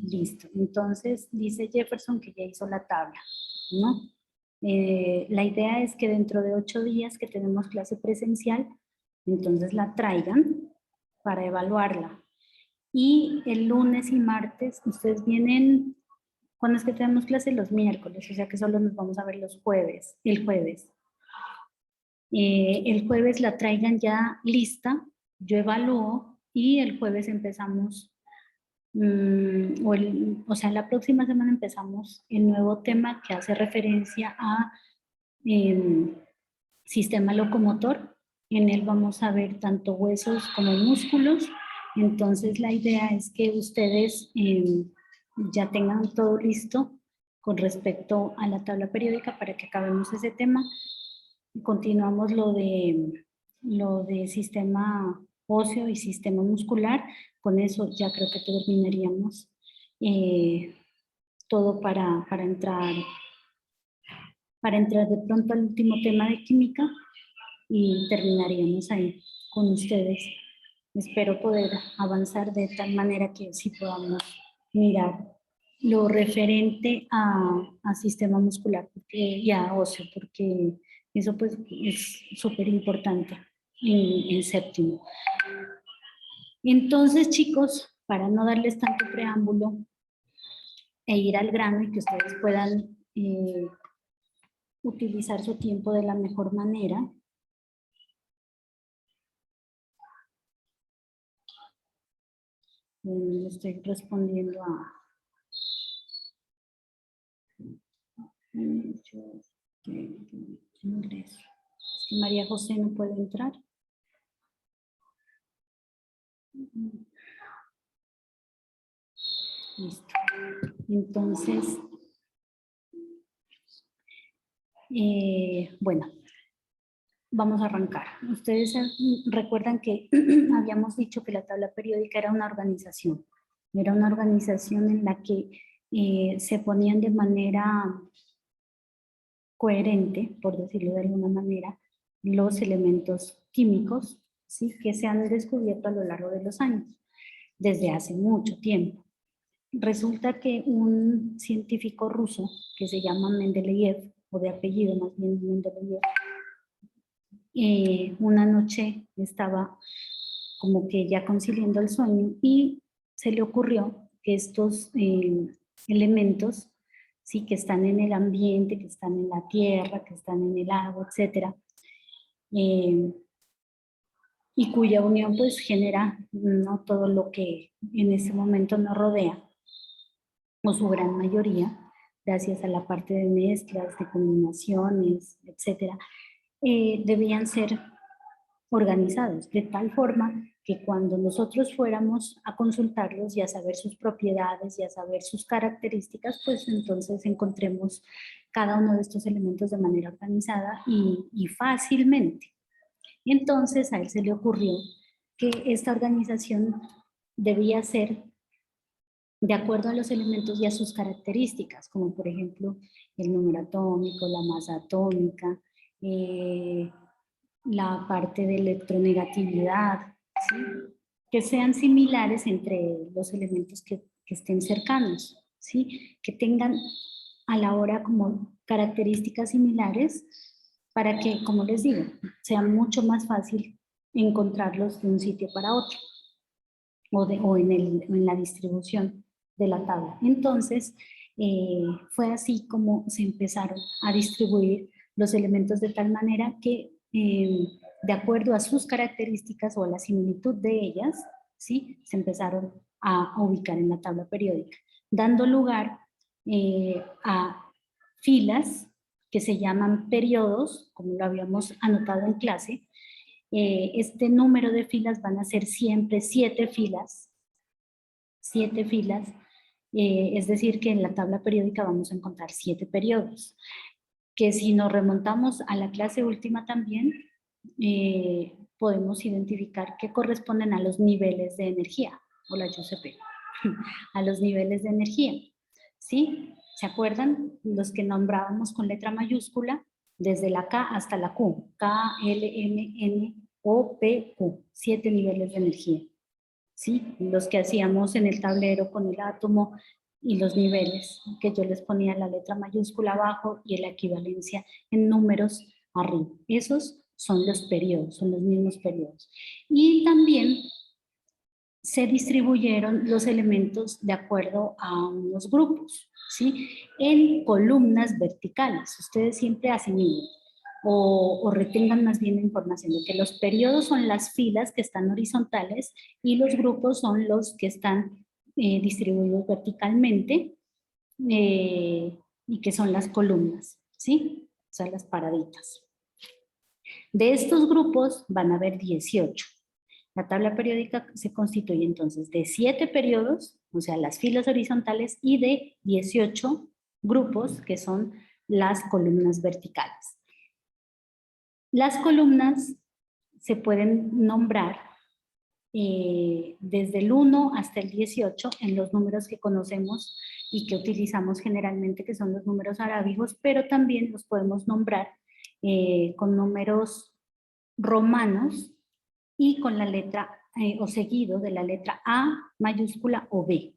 Listo. Entonces, dice Jefferson que ya hizo la tabla, ¿no? La idea es que dentro de 8 días que tenemos clase presencial, entonces la traigan para evaluarla. Y el lunes y martes, ustedes vienen, ¿cuándo es que tenemos clase? Los miércoles, o sea que solo nos vamos a ver los jueves, el jueves. El jueves la traigan ya lista, yo evalúo y el jueves empezamos, o sea, la próxima semana empezamos el nuevo tema que hace referencia a sistema locomotor. En él vamos a ver tanto huesos como músculos. Entonces la idea es que ustedes ya tengan todo listo con respecto a la tabla periódica para que acabemos ese tema. Continuamos lo de sistema óseo y sistema muscular. Con eso ya creo que terminaríamos todo para entrar de pronto al último tema de química y terminaríamos ahí con ustedes. Espero poder avanzar de tal manera que sí podamos mirar lo referente a sistema muscular y a óseo, porque eso pues es súper importante en séptimo. Entonces, chicos, para no darles tanto preámbulo e ir al grano y que ustedes puedan utilizar su tiempo de la mejor manera, estoy respondiendo a ingreso. Es que María José no puede entrar. Listo. Entonces, bueno, vamos a arrancar. Ustedes recuerdan que habíamos dicho que la tabla periódica era una organización. Era una organización en la que se ponían de manera coherente, por decirlo de alguna manera, los elementos químicos, ¿sí?, que se han descubierto a lo largo de los años, desde hace mucho tiempo. Resulta que un científico ruso que se llama Mendeleev, o de apellido más bien Mendeleev, una noche estaba como que ya conciliando el sueño y se le ocurrió que estos elementos, sí, que están en el ambiente, que están en la tierra, que están en el agua, etcétera, y cuya unión pues genera, ¿no?, todo lo que en ese momento nos rodea, o su gran mayoría, gracias a la parte de mezclas, de combinaciones, etcétera, debían ser organizados de tal forma que cuando nosotros fuéramos a consultarlos y a saber sus propiedades y a saber sus características, pues entonces encontremos cada uno de estos elementos de manera organizada y fácilmente. Entonces a él se le ocurrió que esta organización debía ser de acuerdo a los elementos y a sus características, como por ejemplo el número atómico, la masa atómica, la parte de electronegatividad, ¿sí?, que sean similares entre los elementos que estén cercanos, ¿sí?, que tengan a la hora como características similares para que, como les digo, sea mucho más fácil encontrarlos de un sitio para otro o en la distribución de la tabla. Entonces, fue así como se empezaron a distribuir los elementos de tal manera que, de acuerdo a sus características o a la similitud de ellas, ¿sí?, se empezaron a ubicar en la tabla periódica, dando lugar a filas que se llaman periodos, como lo habíamos anotado en clase. Este número de filas van a ser siempre 7 filas, es decir, que en la tabla periódica vamos a encontrar 7 periodos, que si nos remontamos a la clase última también, podemos identificar que corresponden a los niveles de energía. Hola, Giuseppe. A los niveles de energía, ¿sí? ¿Se acuerdan? Los que nombrábamos con letra mayúscula, desde la K hasta la Q. K, L, M, N, O, P, Q. 7 niveles de energía. ¿sí? Los que hacíamos en el tablero con el átomo y los niveles, que yo les ponía la letra mayúscula abajo y la equivalencia en números arriba. Esos son los periodos, son los mismos periodos. Y también se distribuyeron los elementos de acuerdo a unos grupos, ¿sí? En columnas verticales. Ustedes siempre asimilen o retengan más bien la información de que los periodos son las filas que están horizontales y los grupos son los que están distribuidos verticalmente y que son las columnas, ¿sí? O sea, las paraditas. De estos grupos van a haber 18. La tabla periódica se constituye entonces de 7 periodos, o sea, las filas horizontales, y de 18 grupos, que son las columnas verticales. Las columnas se pueden nombrar desde el 1 hasta el 18 en los números que conocemos y que utilizamos generalmente, que son los números arábigos, pero también los podemos nombrar con números romanos y con la letra o seguido de la letra A mayúscula o B,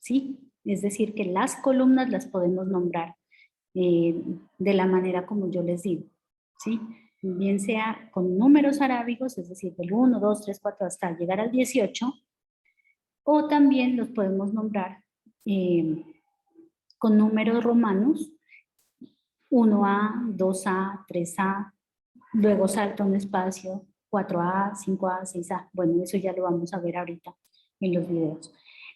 ¿sí? Es decir, que las columnas las podemos nombrar de la manera como yo les digo, ¿sí? Bien sea con números arábigos, es decir, del 1, 2, 3, 4 hasta llegar al 18, o también los podemos nombrar con números romanos, 1A, 2A, 3A, luego salta un espacio, 4A, 5A, 6A. Bueno, eso ya lo vamos a ver ahorita en los videos.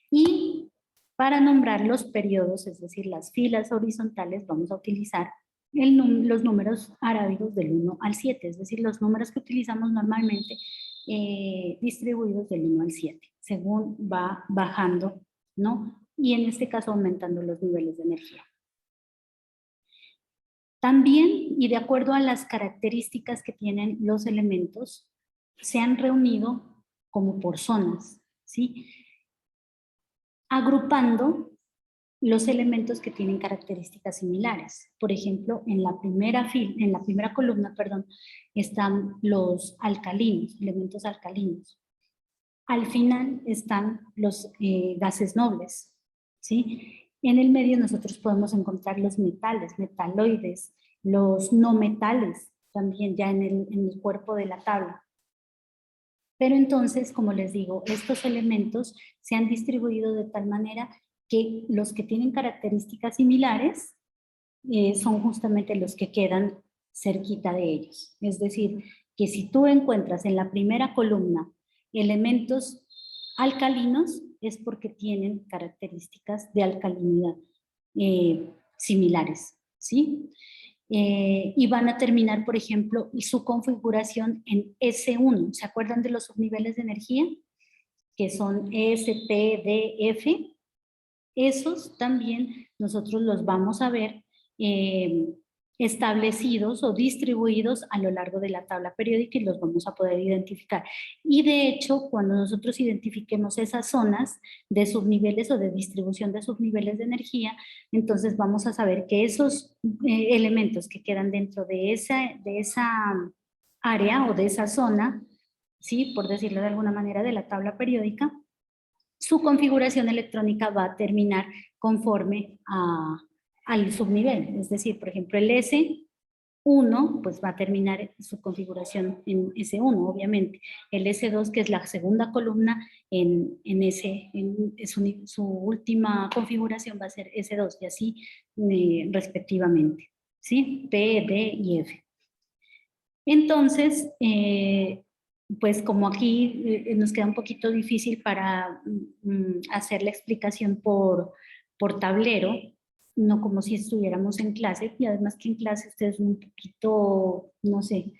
Y para nombrar los periodos, es decir, las filas horizontales, vamos a utilizar los números arábigos del 1 al 7, es decir, los números que utilizamos normalmente distribuidos del 1 al 7, según va bajando, ¿no? Y en este caso aumentando los niveles de energía. También, y de acuerdo a las características que tienen los elementos, se han reunido como por zonas, ¿sí? Agrupando los elementos que tienen características similares. Por ejemplo, en la primera columna, perdón, están los alcalinos, elementos alcalinos. Al final están los gases nobles, ¿sí? En el medio nosotros podemos encontrar los metales, metaloides, los no metales, también ya en el cuerpo de la tabla. Pero entonces, como les digo, estos elementos se han distribuido de tal manera que los que tienen características similares son justamente los que quedan cerquita de ellos. Es decir, que si tú encuentras en la primera columna elementos alcalinos, es porque tienen características de alcalinidad similares, ¿sí? Y van a terminar, por ejemplo, su configuración en S1. ¿Se acuerdan de los subniveles de energía? Que son S, P, D, F. Esos también nosotros los vamos a ver establecidos o distribuidos a lo largo de la tabla periódica y los vamos a poder identificar. Y de hecho, cuando nosotros identifiquemos esas zonas de subniveles o de distribución de subniveles de energía, entonces vamos a saber que esos elementos que quedan dentro de esa área o de esa zona, ¿sí? Por decirlo de alguna manera, de la tabla periódica, su configuración electrónica va a terminar conforme al subnivel. Es decir, por ejemplo, el S1 pues va a terminar su configuración en S1, obviamente. El S2, que es la segunda columna, su última configuración va a ser S2 y así respectivamente. ¿Sí? P, D y F. Entonces, pues como aquí nos queda un poquito difícil para hacer la explicación por tablero, no como si estuviéramos en clase, y además que en clase ustedes son un poquito, no sé,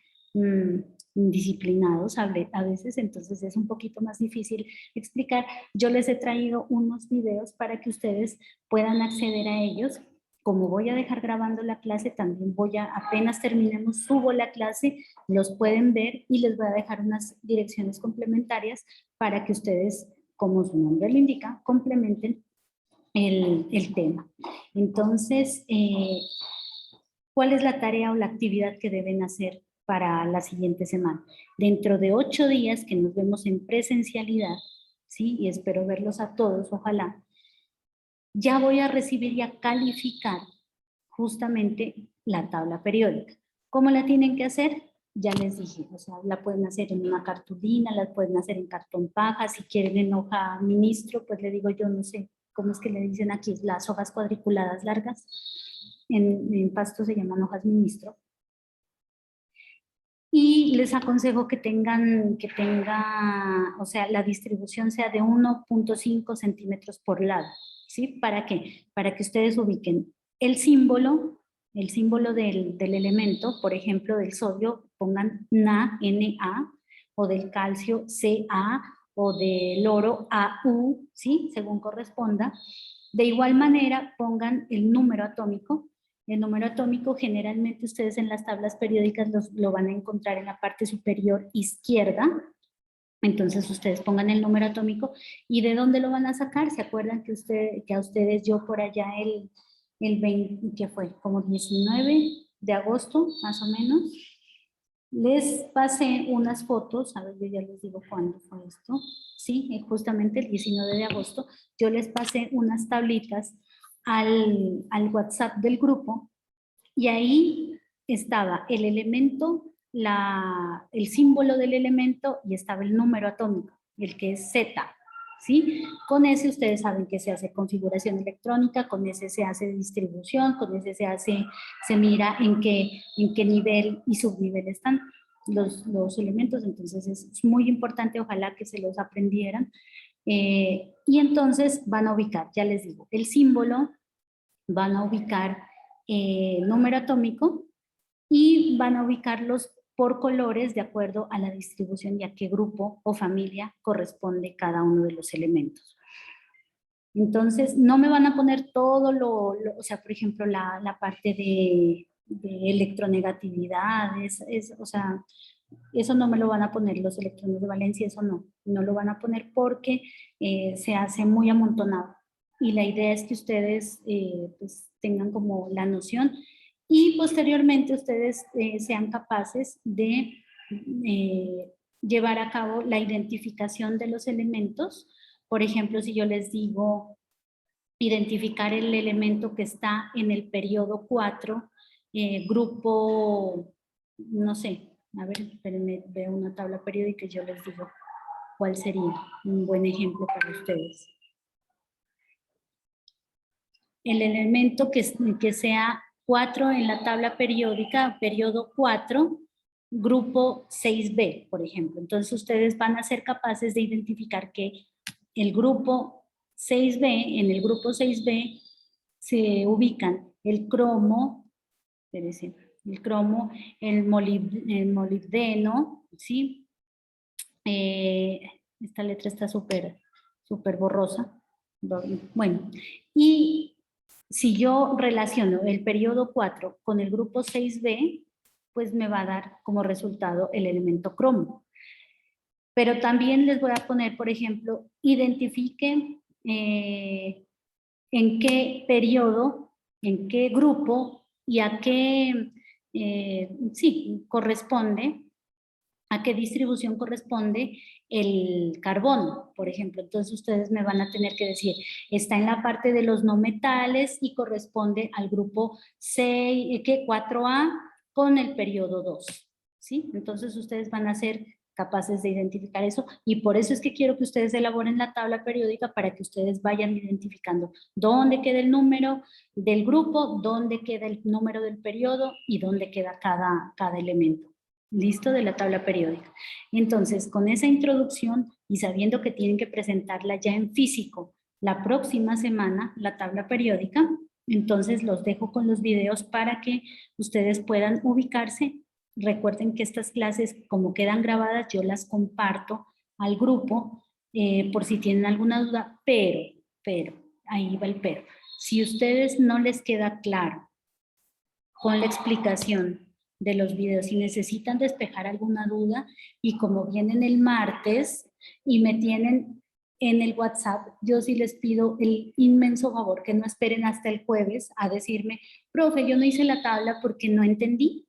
disciplinados a veces, entonces es un poquito más difícil explicar. Yo les he traído unos videos para que ustedes puedan acceder a ellos. Como voy a dejar grabando la clase, también apenas terminemos, subo la clase, los pueden ver y les voy a dejar unas direcciones complementarias para que ustedes, como su nombre lo indica, complementen el tema. Entonces, ¿cuál es la tarea o la actividad que deben hacer para la siguiente semana? Dentro de 8 días que nos vemos en presencialidad, ¿sí? Y espero verlos a todos, ojalá. Ya voy a recibir y a calificar justamente la tabla periódica. ¿Cómo la tienen que hacer? Ya les dije, o sea, la pueden hacer en una cartulina, la pueden hacer en cartón paja, si quieren en hoja ministro, pues le digo yo, no sé, ¿cómo es que le dicen aquí? Las hojas cuadriculadas largas, en Pasto se llaman hojas ministro. Y les aconsejo que o sea, la distribución sea de 1.5 centímetros por lado, ¿sí? ¿Para qué? Para que ustedes ubiquen el símbolo del elemento, por ejemplo, del sodio, pongan Na, Na, o del calcio, Ca, o del oro, Au, ¿sí? Según corresponda. De igual manera, pongan el número atómico. El número atómico generalmente ustedes en las tablas periódicas lo van a encontrar en la parte superior izquierda. Entonces ustedes pongan el número atómico. ¿Y de dónde lo van a sacar? ¿Se acuerdan que a ustedes yo por allá el 20, que fue como 19 de agosto más o menos, les pasé unas fotos? A ver, yo ya les digo cuándo fue esto. Sí, justamente el 19 de agosto, yo les pasé unas tablitas al WhatsApp del grupo y ahí estaba el elemento, el símbolo del elemento y estaba el número atómico, el que es Z. ¿Sí? Con ese ustedes saben que se hace configuración electrónica, con ese se hace distribución, con ese se mira en qué nivel y subnivel están los elementos. Entonces es muy importante, ojalá que se los aprendieran. Y entonces van a ubicar, ya les digo, el símbolo, van a ubicar número atómico y van a ubicarlos por colores de acuerdo a la distribución y a qué grupo o familia corresponde cada uno de los elementos. Entonces, no me van a poner todo o sea, por ejemplo, la parte de electronegatividad, o sea, eso no me lo van a poner los electrones de valencia, eso no lo van a poner porque se hace muy amontonado. Y la idea es que ustedes pues tengan como la noción y posteriormente ustedes sean capaces de llevar a cabo la identificación de los elementos. Por ejemplo, si yo les digo identificar el elemento que está en el periodo 4, grupo, no sé, a ver, espérenme, veo una tabla periódica y yo les digo cuál sería un buen ejemplo para ustedes. El elemento que sea 4 en la tabla periódica, periodo 4, grupo 6B, por ejemplo. Entonces ustedes van a ser capaces de identificar que el grupo 6B, en el grupo 6B se ubican el cromo, el molibdeno, ¿sí? Esta letra está súper borrosa. Bueno, y si yo relaciono el periodo 4 con el grupo 6B, pues me va a dar como resultado el elemento cromo. Pero también les voy a poner, por ejemplo, identifiquen en qué periodo, en qué grupo y a qué, corresponde, a qué distribución corresponde el carbono, por ejemplo. Entonces ustedes me van a tener que decir, está en la parte de los no metales y corresponde al grupo 4A con el periodo 2, ¿sí? Entonces ustedes van a ser capaces de identificar eso y por eso es que quiero que ustedes elaboren la tabla periódica para que ustedes vayan identificando dónde queda el número del grupo, dónde queda el número del periodo y dónde queda cada elemento. ¿Listo? De la tabla periódica. Entonces, con esa introducción y sabiendo que tienen que presentarla ya en físico la próxima semana, la tabla periódica, entonces los dejo con los videos para que ustedes puedan ubicarse. Recuerden que estas clases, como quedan grabadas, yo las comparto al grupo por si tienen alguna duda, pero, ahí va el pero. Si a ustedes no les queda claro con la explicación de los videos, si necesitan despejar alguna duda y como vienen el martes y me tienen en el WhatsApp, yo sí les pido el inmenso favor que no esperen hasta el jueves a decirme, profe, yo no hice la tabla porque no entendí.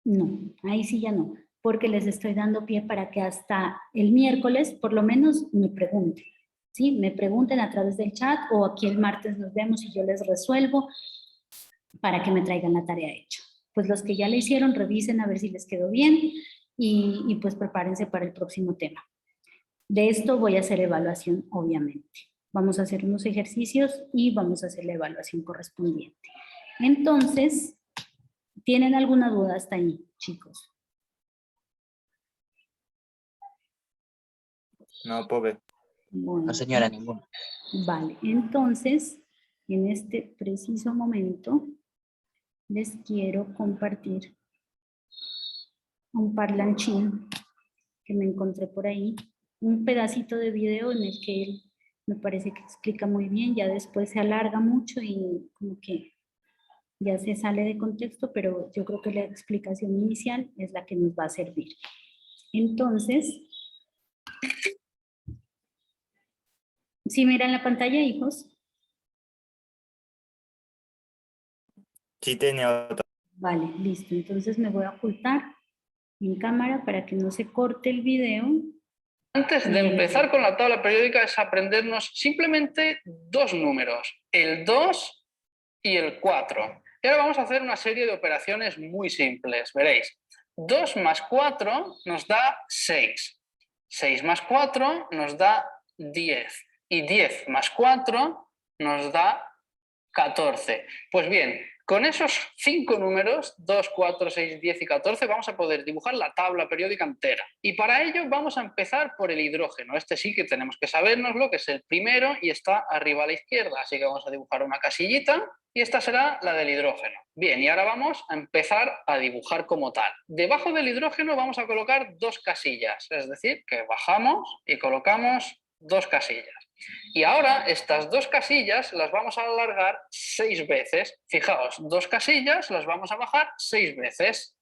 No, ahí sí ya no, porque les estoy dando pie para que hasta el miércoles por lo menos me pregunten. ¿sí? Me pregunten a través del chat o aquí el martes nos vemos y yo les resuelvo para que me traigan la tarea hecha. Pues los que ya la hicieron, revisen a ver si les quedó bien y pues prepárense para el próximo tema. De esto voy a hacer evaluación, obviamente. Vamos a hacer unos ejercicios y vamos a hacer la evaluación correspondiente. Entonces, ¿tienen alguna duda hasta ahí, chicos? No, pobre. Bueno, No, señora, ninguna. vale, entonces, en este preciso momento, les quiero compartir un parlanchín que me encontré por ahí, un pedacito de video en el que él me parece que explica muy bien, ya después se alarga mucho y como que ya se sale de contexto, pero yo creo que la explicación inicial es la que nos va a servir. Entonces, ¿sí miran la pantalla, hijos? Sí tiene otra. Vale, listo. Entonces me voy a ocultar en cámara para que no se corte el video. Antes de empezar con la tabla periódica es aprendernos simplemente dos números, el 2 y el 4. Y ahora vamos a hacer una serie de operaciones muy simples, veréis. 2 más 4 nos da 6. 6 más 4 nos da 10. Y 10 más 4 nos da 14. Pues bien, con esos 5 números, 2, 4, 6, 10 y 14, vamos a poder dibujar la tabla periódica entera. Y para ello vamos a empezar por el hidrógeno. Este sí que tenemos que sabernoslo, que es el primero y está arriba a la izquierda. Así que vamos a dibujar una casillita y esta será la del hidrógeno. Bien, y ahora vamos a empezar a dibujar como tal. Debajo del hidrógeno vamos a colocar dos casillas, es decir, que bajamos y colocamos dos casillas. Y ahora estas dos casillas las vamos a alargar 6 veces. Fijaos, dos casillas las vamos a bajar 6 veces.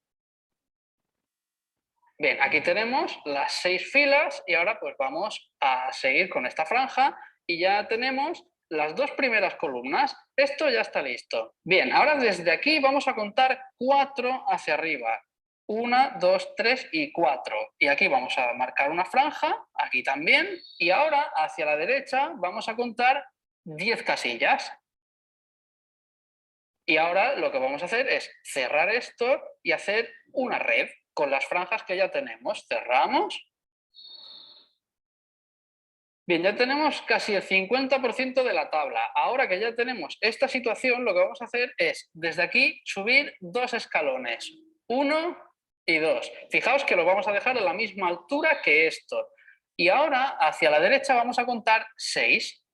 Bien, aquí tenemos las 6 filas y ahora pues vamos a seguir con esta franja y ya tenemos las dos primeras columnas. Esto ya está listo. Bien, ahora desde aquí vamos a contar 4 hacia arriba. 1, 2, 3 y 4. Y aquí vamos a marcar una franja, aquí también. Y ahora hacia la derecha vamos a contar 10 casillas. Y ahora lo que vamos a hacer es cerrar esto y hacer una red con las franjas que ya tenemos. Cerramos. Bien, ya tenemos casi el 50% de la tabla. Ahora que ya tenemos esta situación, lo que vamos a hacer es desde aquí subir 2 escalones. 1 y 2. Fijaos que lo vamos a dejar a la misma altura que esto. Y ahora hacia la derecha vamos a contar 6.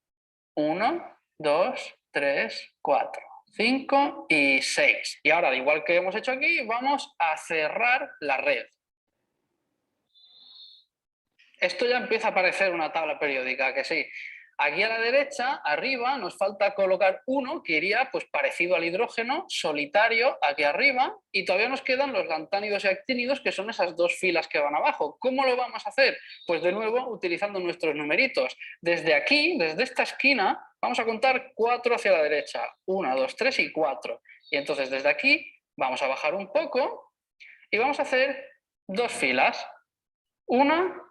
1, 2, 3, 4, 5 y 6. Y ahora, igual que hemos hecho aquí, vamos a cerrar la red. Esto ya empieza a parecer una tabla periódica, que sí. Aquí a la derecha, arriba, nos falta colocar uno que iría pues, parecido al hidrógeno, solitario, aquí arriba, y todavía nos quedan los lantánidos y actínidos, que son esas dos filas que van abajo. ¿Cómo lo vamos a hacer? Pues de nuevo, utilizando nuestros numeritos. Desde aquí, desde esta esquina, vamos a contar 4 hacia la derecha. 1, 2, 3 y 4. Y entonces desde aquí vamos a bajar un poco y vamos a hacer 2 filas. 1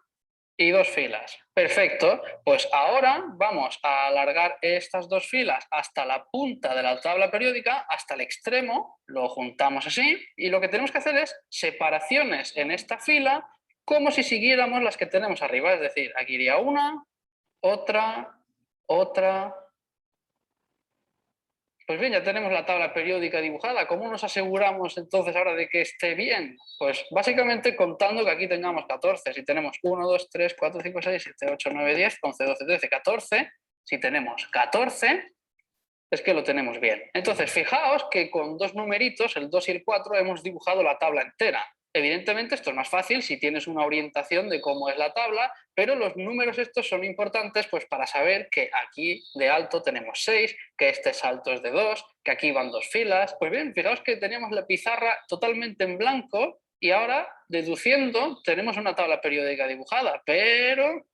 y 2 filas. Perfecto. Pues ahora vamos a alargar estas 2 filas hasta la punta de la tabla periódica, hasta el extremo, lo juntamos así, y lo que tenemos que hacer es separaciones en esta fila como si siguiéramos las que tenemos arriba, es decir, aquí iría una, otra, otra. Pues bien, ya tenemos la tabla periódica dibujada. ¿Cómo nos aseguramos entonces ahora de que esté bien? Pues básicamente contando que aquí tengamos 14. Si tenemos 1, 2, 3, 4, 5, 6, 7, 8, 9, 10, 11, 12, 13, 14. Si tenemos 14, es que lo tenemos bien. Entonces, fijaos que con dos numeritos, el 2 y el 4, hemos dibujado la tabla entera. Evidentemente esto es más fácil si tienes una orientación de cómo es la tabla, pero los números estos son importantes pues, para saber que aquí de alto tenemos 6, que este salto es de 2, que aquí van 2 filas. Pues bien, fijaos que teníamos la pizarra totalmente en blanco y ahora, deduciendo, tenemos una tabla periódica dibujada, pero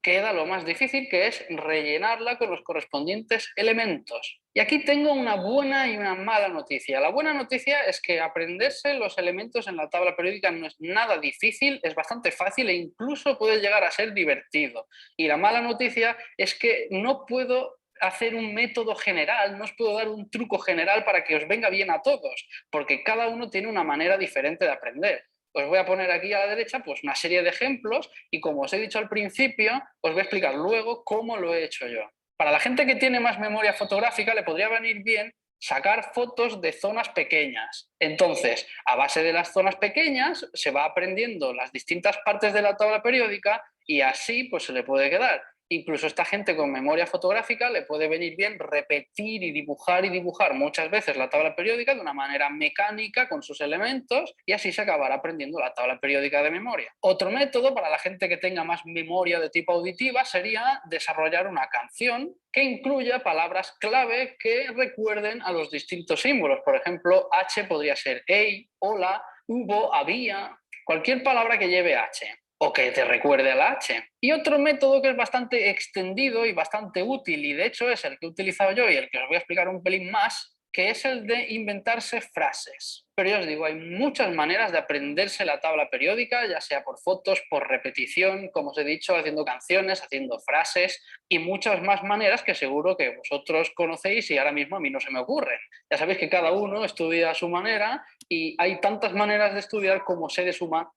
queda lo más difícil, que es rellenarla con los correspondientes elementos. Y aquí tengo una buena y una mala noticia. La buena noticia es que aprenderse los elementos en la tabla periódica no es nada difícil, es bastante fácil e incluso puede llegar a ser divertido. Y la mala noticia es que no puedo hacer un método general, no os puedo dar un truco general para que os venga bien a todos, porque cada uno tiene una manera diferente de aprender. Os voy a poner aquí a la derecha pues una serie de ejemplos y como os he dicho al principio, os voy a explicar luego cómo lo he hecho yo. Para la gente que tiene más memoria fotográfica le podría venir bien sacar fotos de zonas pequeñas. Entonces, a base de las zonas pequeñas se va aprendiendo las distintas partes de la tabla periódica y así pues se le puede quedar. Incluso esta gente con memoria fotográfica le puede venir bien repetir y dibujar muchas veces la tabla periódica de una manera mecánica con sus elementos y así se acabará aprendiendo la tabla periódica de memoria. Otro método para la gente que tenga más memoria de tipo auditiva sería desarrollar una canción que incluya palabras clave que recuerden a los distintos símbolos. Por ejemplo, H podría ser hey, hola, hubo, había, cualquier palabra que lleve H o que te recuerde a la H. Y otro método que es bastante extendido y bastante útil, y de hecho es el que he utilizado yo y el que os voy a explicar un pelín más, que es el de inventarse frases. Pero ya os digo, hay muchas maneras de aprenderse la tabla periódica, ya sea por fotos, por repetición, como os he dicho, haciendo canciones, haciendo frases y muchas más maneras que seguro que vosotros conocéis y ahora mismo a mí no se me ocurren. Ya sabéis que cada uno estudia a su manera y hay tantas maneras de estudiar como seres humanos.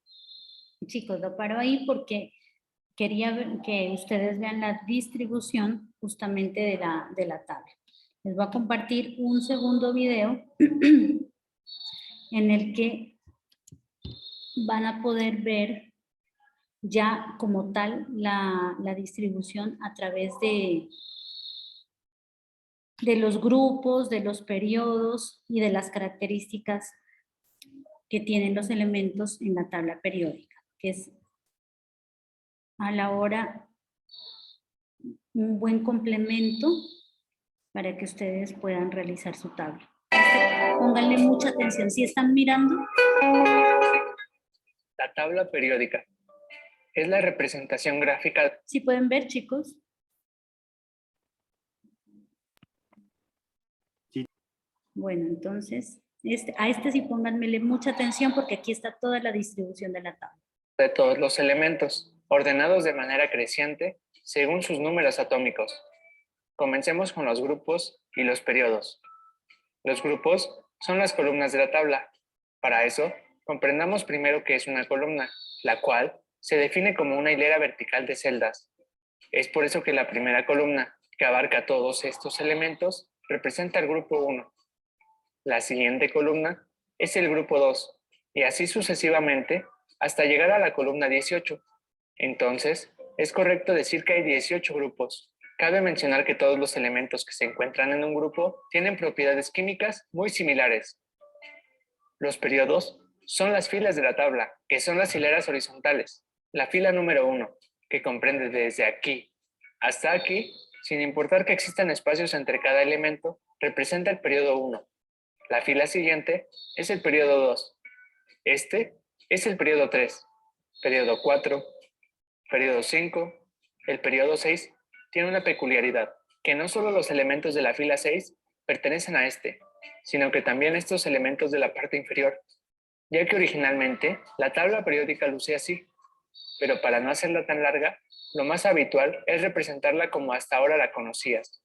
Chicos, lo paro ahí porque quería que ustedes vean la distribución justamente de la tabla. Les voy a compartir un segundo video en el que van a poder ver ya como tal la distribución a través de los grupos, de los periodos y de las características que tienen los elementos en la tabla periódica, que es a la hora un buen complemento para que ustedes puedan realizar su tabla. Pónganle mucha atención. Si están mirando. La tabla periódica es la representación gráfica. Si pueden ver, chicos. Sí. Bueno, entonces, a este sí pónganmele mucha atención porque aquí está toda la distribución de la tabla. De todos los elementos, ordenados de manera creciente según sus números atómicos. Comencemos con los grupos y los periodos. Los grupos son las columnas de la tabla. Para eso, comprendamos primero qué es una columna, la cual se define como una hilera vertical de celdas. Es por eso que la primera columna, que abarca todos estos elementos, representa el grupo 1. La siguiente columna es el grupo 2, y así sucesivamente hasta llegar a la columna 18. Entonces, es correcto decir que hay 18 grupos. Cabe mencionar que todos los elementos que se encuentran en un grupo tienen propiedades químicas muy similares. Los periodos son las filas de la tabla, que son las hileras horizontales. La fila número 1, que comprende desde aquí hasta aquí, sin importar que existan espacios entre cada elemento, representa el periodo 1. La fila siguiente es el periodo 2. Este es el periodo 3, periodo 4, periodo 5. El periodo 6 tiene una peculiaridad, que no solo los elementos de la fila 6 pertenecen a este, sino que también estos elementos de la parte inferior, ya que originalmente la tabla periódica lucía así, pero para no hacerla tan larga, lo más habitual es representarla como hasta ahora la conocías.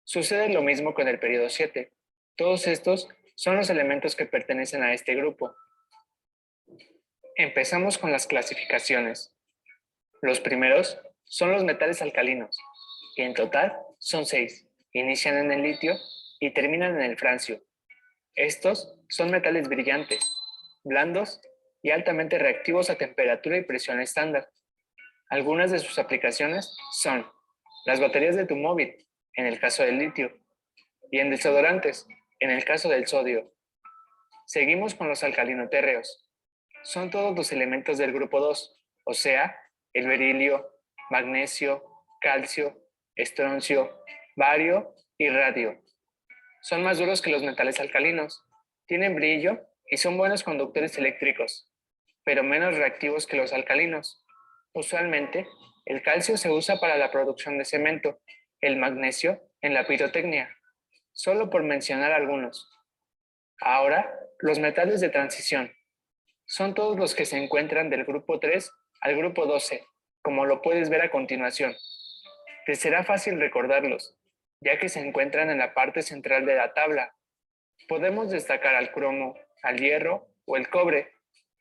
Sucede lo mismo con el periodo 7. Todos estos son los elementos que pertenecen a este grupo. Empezamos con las clasificaciones. Los primeros son los metales alcalinos, que en total son 6. Inician en el litio y terminan en el francio. Estos son metales brillantes, blandos y altamente reactivos a temperatura y presión estándar. Algunas de sus aplicaciones son las baterías de tu móvil, en el caso del litio, y en desodorantes, en el caso del sodio. Seguimos con los alcalinotérreos. Son todos los elementos del grupo 2, o sea, el berilio, magnesio, calcio, estroncio, bario y radio. Son más duros que los metales alcalinos, tienen brillo y son buenos conductores eléctricos, pero menos reactivos que los alcalinos. Usualmente, el calcio se usa para la producción de cemento, el magnesio en la pirotecnia solo por mencionar algunos. Ahora, los metales de transición. Son todos los que se encuentran del grupo 3 al grupo 12, como lo puedes ver a continuación. Te será fácil recordarlos, ya que se encuentran en la parte central de la tabla. Podemos destacar al cromo, al hierro o el cobre.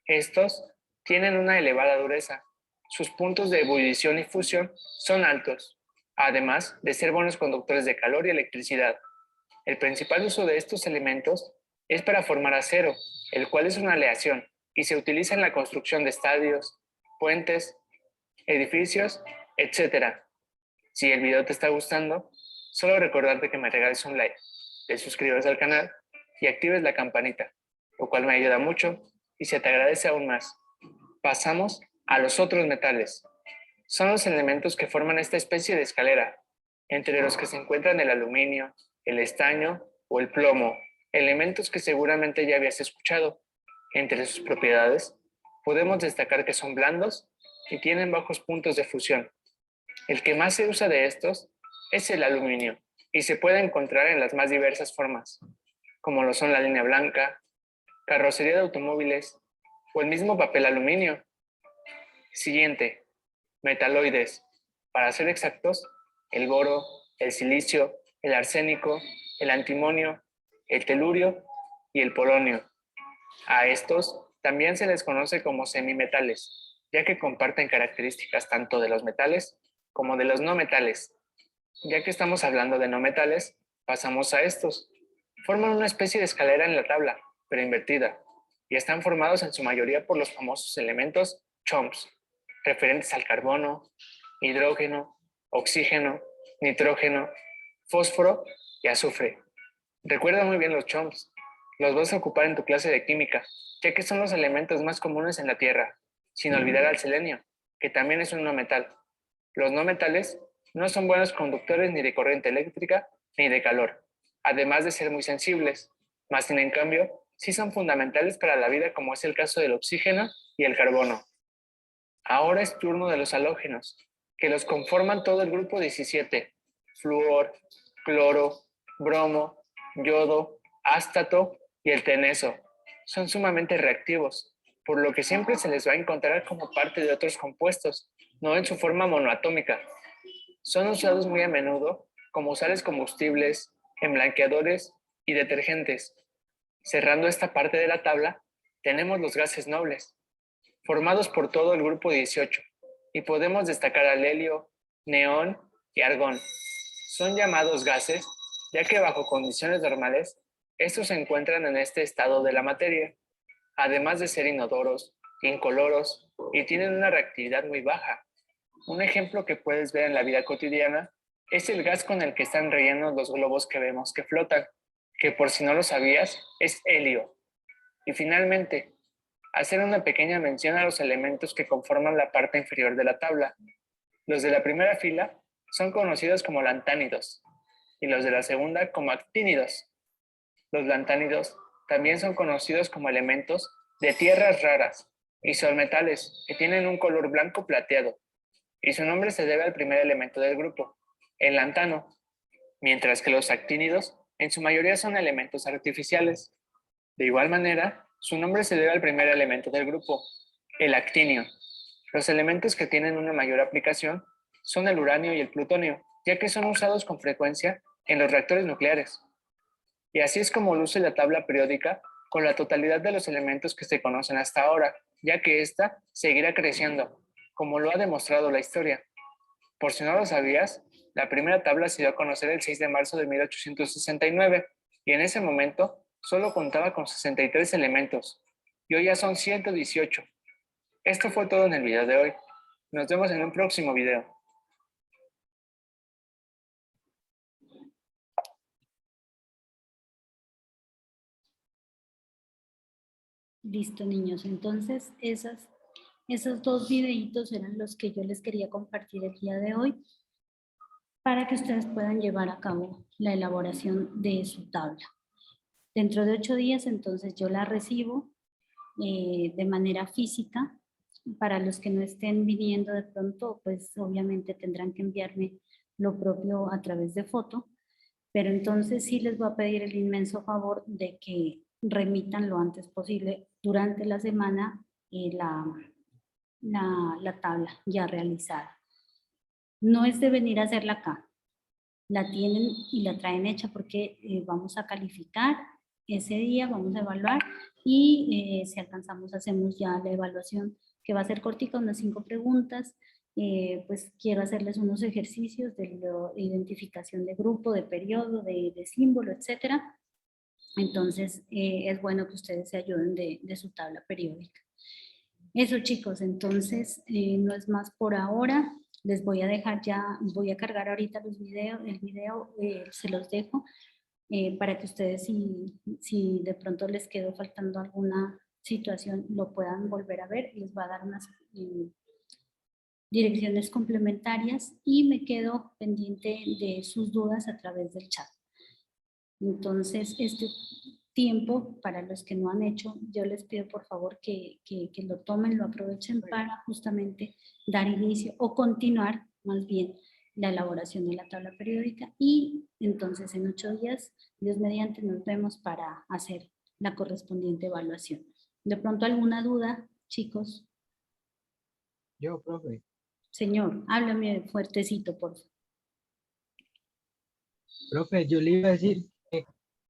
Estos tienen una elevada dureza. Sus puntos de ebullición y fusión son altos, además de ser buenos conductores de calor y electricidad. El principal uso de estos elementos es para formar acero, el cual es una aleación y se utiliza en la construcción de estadios, puentes, edificios, etc. Si el video te está gustando, solo recordarte que me regales un like, te suscribas al canal y actives la campanita, lo cual me ayuda mucho y se te agradece aún más. Pasamos a los otros metales. Son los elementos que forman esta especie de escalera, entre los que se encuentran el aluminio, el estaño o el plomo, elementos que seguramente ya habías escuchado. Entre sus propiedades, podemos destacar que son blandos y tienen bajos puntos de fusión. El que más se usa de estos es el aluminio y se puede encontrar en las más diversas formas, como lo son la línea blanca, carrocería de automóviles o el mismo papel aluminio. Siguiente, metaloides. Para ser exactos, el boro, el silicio, el arsénico, el antimonio, el telurio y el polonio. A estos también se les conoce como semimetales, ya que comparten características tanto de los metales como de los no metales. Ya que estamos hablando de no metales, pasamos a estos. Forman una especie de escalera en la tabla, pero invertida, y están formados en su mayoría por los famosos elementos CHOMS, referentes al carbono, hidrógeno, oxígeno, nitrógeno, fósforo y azufre. Recuerda muy bien los CHOMS. Los vas a ocupar en tu clase de química, ya que son los elementos más comunes en la Tierra, sin olvidar al selenio, que también es un no metal. Los no metales no son buenos conductores ni de corriente eléctrica ni de calor, además de ser muy sensibles, mas sin en cambio, sí son fundamentales para la vida, como es el caso del oxígeno y el carbono. Ahora es turno de los halógenos, que los conforman todo el grupo 17, flúor, cloro, bromo, yodo, ástato y el teneso. Son sumamente reactivos, por lo que siempre se les va a encontrar como parte de otros compuestos, no en su forma monoatómica. Son usados muy a menudo como sales combustibles, en blanqueadores y detergentes. Cerrando esta parte de la tabla, tenemos los gases nobles, formados por todo el grupo 18, y podemos destacar al helio, neón y argón. Son llamados gases, ya que bajo condiciones normales, estos se encuentran en este estado de la materia, además de ser inodoros, incoloros y tienen una reactividad muy baja. Un ejemplo que puedes ver en la vida cotidiana es el gas con el que están rellenos los globos que vemos que flotan, que por si no lo sabías, es helio. Y finalmente, hacer una pequeña mención a los elementos que conforman la parte inferior de la tabla. Los de la primera fila son conocidos como lantánidos y los de la segunda como actínidos. Los lantánidos también son conocidos como elementos de tierras raras y son metales que tienen un color blanco plateado, y su nombre se debe al primer elemento del grupo, el lantano, mientras que los actínidos en su mayoría son elementos artificiales. De igual manera, su nombre se debe al primer elemento del grupo, el actinio. Los elementos que tienen una mayor aplicación son el uranio y el plutonio, ya que son usados con frecuencia en los reactores nucleares. Y así es como luce la tabla periódica con la totalidad de los elementos que se conocen hasta ahora, ya que ésta seguirá creciendo, como lo ha demostrado la historia. Por si no lo sabías, la primera tabla se dio a conocer el 6 de marzo de 1869, y en ese momento solo contaba con 63 elementos, y hoy ya son 118. Esto fue todo en el video de hoy. Nos vemos en un próximo video. Listo, niños. Entonces, esos dos videitos eran los que yo les quería compartir el día de hoy para que ustedes puedan llevar a cabo la elaboración de su tabla. Dentro de 8 días, entonces, yo la recibo de manera física. Para los que no estén viniendo de pronto, pues obviamente tendrán que enviarme lo propio a través de foto. Pero entonces sí les voy a pedir el inmenso favor de que remitan lo antes posible durante la semana la tabla ya realizada. No es de venir a hacerla acá. La tienen y la traen hecha porque vamos a calificar ese día, vamos a evaluar y si alcanzamos hacemos ya la evaluación que va a ser cortica, unas 5 preguntas. Pues quiero hacerles unos ejercicios de identificación de grupo, de periodo, de símbolo, etcétera. Entonces es bueno que ustedes se ayuden de su tabla periódica. Eso, chicos, entonces no es más por ahora. Les voy a dejar ya, voy a cargar ahorita el video se los dejo para que ustedes si de pronto les quedó faltando alguna situación lo puedan volver a ver. Les va a dar unas direcciones complementarias y me quedo pendiente de sus dudas a través del chat. Entonces, este tiempo, para los que no han hecho, yo les pido por favor que lo tomen, lo aprovechen para justamente dar inicio o continuar más bien la elaboración de la tabla periódica y entonces en 8 días, Dios mediante, nos vemos para hacer la correspondiente evaluación. ¿De pronto alguna duda, chicos? Yo, profe. Señor, háblame fuertecito, por favor. Profe, yo le iba a decir